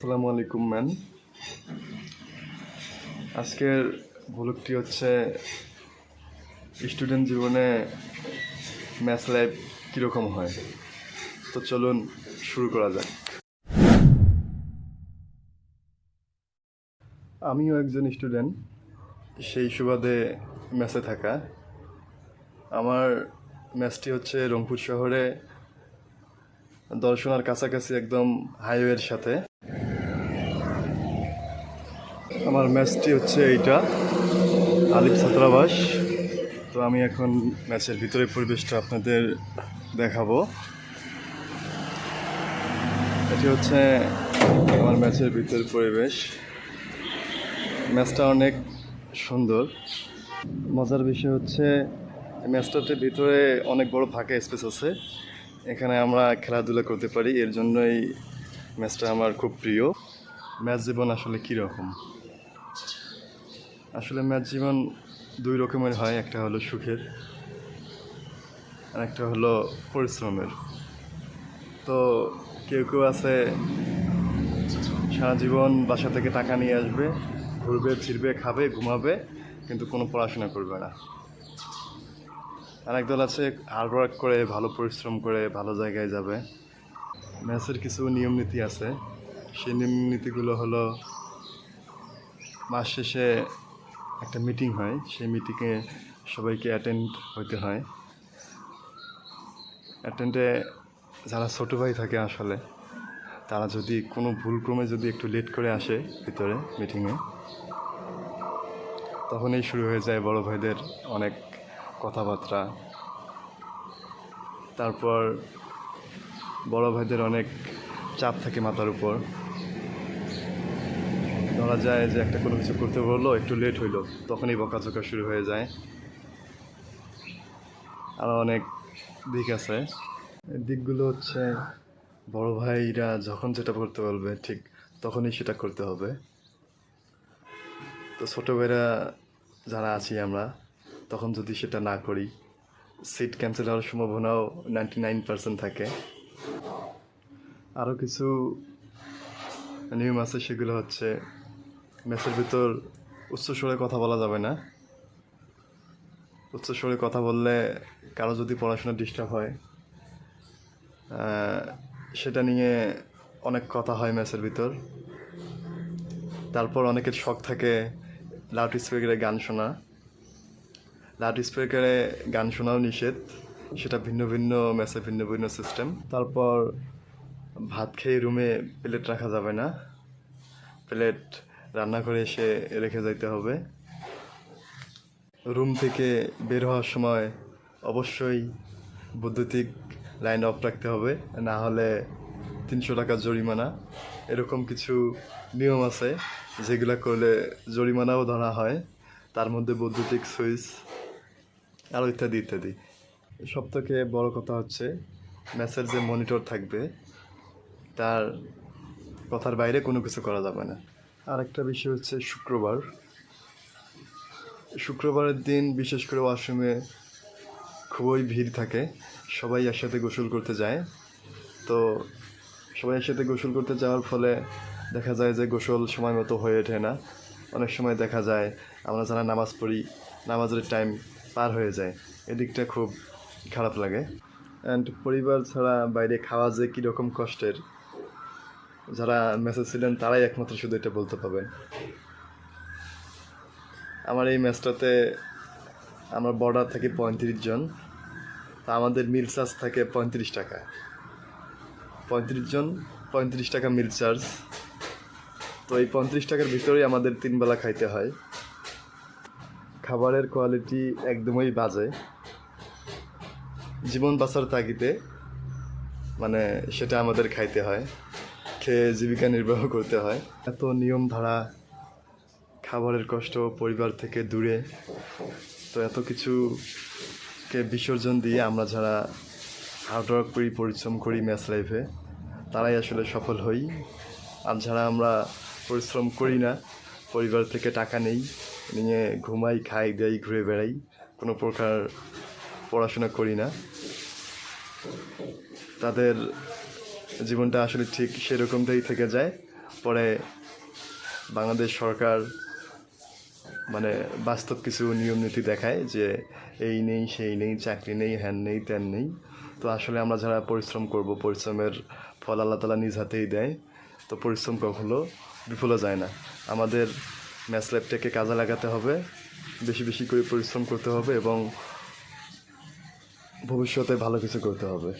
আসসালামু আলাইকুম ম্যান। আজকের ভ্লগটি হচ্ছে স্টুডেন্ট জীবনে ম্যাথ লাইফ কীরকম হয়। তো চলুন শুরু করা যাক। আমিও একজন স্টুডেন্ট, সেই সুবাদে ম্যাথে থাকা। আমার ম্যাথটি হচ্ছে রংপুর শহরে দর্শনার কাছাকাছি একদম হাইওয়ের সাথে। আমার ম্যাচটি হচ্ছে এইটা, আলিফ ছাত্রাবাস। তো আমি এখন ম্যাচের ভিতরে পরিবেশটা আপনাদের দেখাবো। এটি হচ্ছে আমার ম্যাচের ভিতরের পরিবেশ। ম্যাচটা অনেক সুন্দর। মজার বিষয় হচ্ছে ম্যাচটাতে ভিতরে অনেক বড় ফাঁকা স্পেস আছে, এখানে আমরা খেলাধুলা করতে পারি। এর জন্যই ম্যাচটা আমার খুব প্রিয়। ম্যাচ জীবন আসলে কীরকম? আসলে ম্যাচ জীবন দুই রকমের হয়, একটা হলো সুখের আর একটা হলো পরিশ্রমের। তো কেউ কেউ আছে সারা জীবন বাসা থেকে টাকা নিয়ে আসবে, ঘুরবে ফিরবে, খাবে, ঘুমাবে, কিন্তু কোনো পড়াশোনা করবে না। আর একদল আছে হার্ডওয়ার্ক করে, ভালো পরিশ্রম করে ভালো জায়গায় যাবে। ম্যাথের কিছু নিয়ম নীতি আছে, সেই নিয়ম নীতিগুলো হলো মাস শেষে একটা মিটিং হয়, সেই মিটিংয়ে সবাইকে অ্যাটেন্ড হইতে হয়। অ্যাটেন্ডে যারা ছোটো ভাই থাকে আসলে তারা যদি কোনো ভুলক্রমে যদি একটু লেট করে আসে ভিতরে মিটিংয়ে, তখনই শুরু হয়ে যায় বড় ভাইদের অনেক কথাবার্তা। তারপর বড় ভাইদের অনেক চাপ থাকে মাথার উপর। ধরা যায় যে একটা কোনো কিছু করতে বললো, একটু লেট হইলো, তখনই বকাঝকা শুরু হয়ে যায়। আরও অনেক দিক আছে। দিকগুলো হচ্ছে বড় ভাইরা যখন যেটা করতে বলবে ঠিক তখনই সেটা করতে হবে। তো ছোটো ভাইরা যারা আছি আমরা, তখন যদি সেটা না করি সিট ক্যান্সেল হওয়ার সম্ভাবনাও 99% থাকে। আরও কিছু নিয়ম আছে, সেগুলো হচ্ছে ম্যাচের ভিতর উচ্চস্বরে কথা বলা যাবে না। উচ্চস্বরে কথা বললে কারো যদি পড়াশোনা ডিস্টার্ব হয়, সেটা নিয়ে অনেক কথা হয় ম্যাচের ভিতর। তারপর অনেকের শখ থাকে লাউড স্পিকারে গান শোনা। লাউড স্পিকারে গান শোনাও নিষেধ, সেটা ভিন্ন ভিন্ন ম্যাচে ভিন্ন ভিন্ন সিস্টেম। তারপর ভাত খেয়ে রুমে প্লেট রাখা যাবে না, প্লেট রান্না করে এসে রেখে যাইতে হবে। রুম থেকে বের হওয়ার সময় অবশ্যই বৈদ্যুতিক লাইন অফ রাখতে হবে, না হলে 300 টাকা জরিমানা। এরকম কিছু নিয়ম আছে যেগুলো করলে জরিমানাও ধরা হয়, তার মধ্যে বৈদ্যুতিক সুইচ আরও ইত্যাদি ইত্যাদি। সব থেকে বড় কথা হচ্ছে ম্যাচের যে মনিটর থাকবে তার কথার বাইরে কোনো কিছু করা যাবে না। আরেকটা বিষয় হচ্ছে শুক্রবারের দিন বিশেষ করে ওয়াশরুমে খুবই ভিড় থাকে, সবাই একসাথে গোসল করতে যায়। তো সবাই একসাথে গোসল করতে যাওয়ার ফলে দেখা যায় যে গোসল সময় মতো হয়ে ওঠে না। অনেক সময় দেখা যায় আমরা যারা নামাজ পড়ি, নামাজের টাইম পার হয়ে যায়, এদিকটা খুব খারাপ লাগে। অ্যান্ড পরিবার ছাড়া বাইরে খাওয়া যে কীরকম কষ্টের, যারা মেসে ছিলেন তারাই একমাত্র শুধু এটা বলতে পারবেন। আমার এই ম্যাচটাতে আমরা বর্ডার থেকে 35 জন, তা আমাদের মিল চার্জ থাকে 35 টাকা। 35 জন, 35 টাকা মিল চার্জ। তো এই 35 টাকার ভিতরেই আমাদের 3 বেলা খাইতে হয়। খাবারের কোয়ালিটি একদমই বাজে। জীবন বাঁচার তাগিদে মানে সেটা আমাদের খাইতে হয়, খেয়ে জীবিকা নির্বাহ করতে হয়। এত নিয়ম ধারা, খাবারের কষ্ট, পরিবার থেকে দূরে, তো এত কিছুকে বিসর্জন দিয়ে আমরা যারা হার্ডওয়ার্ক করি, পরিশ্রম করি ম্যাচ লাইফে, তারাই আসলে সফল হই। আর যারা আমরা পরিশ্রম করি না, পরিবার থেকে টাকা নেই, নিয়ে ঘুমাই, খাই, দেই, ঘুরে বেড়াই, কোনো প্রকার পড়াশোনা করি না, তাদের জীবনটা আসলে ঠিক সেরকমটাই থেকে যায়। পরে বাংলাদেশ সরকার মানে বাস্তব কিছু নিয়ম নীতি দেখায় যে এই নেই সেই নেই, চাকরি নেই, হ্যান নেই, ত্যান নেই। তো আসলে আমরা যারা পরিশ্রম করব, পরিশ্রমের ফল আল্লাহ তাআলা নিজ হাতেই দেয়। তো পরিশ্রম কখনো বিফলে যায় না। আমাদের ম্যাথ ল্যাবটাকে কাজে লাগাতে হবে, বেশি বেশি করে পরিশ্রম করতে হবে এবং ভবিষ্যতে ভালো কিছু করতে হবে।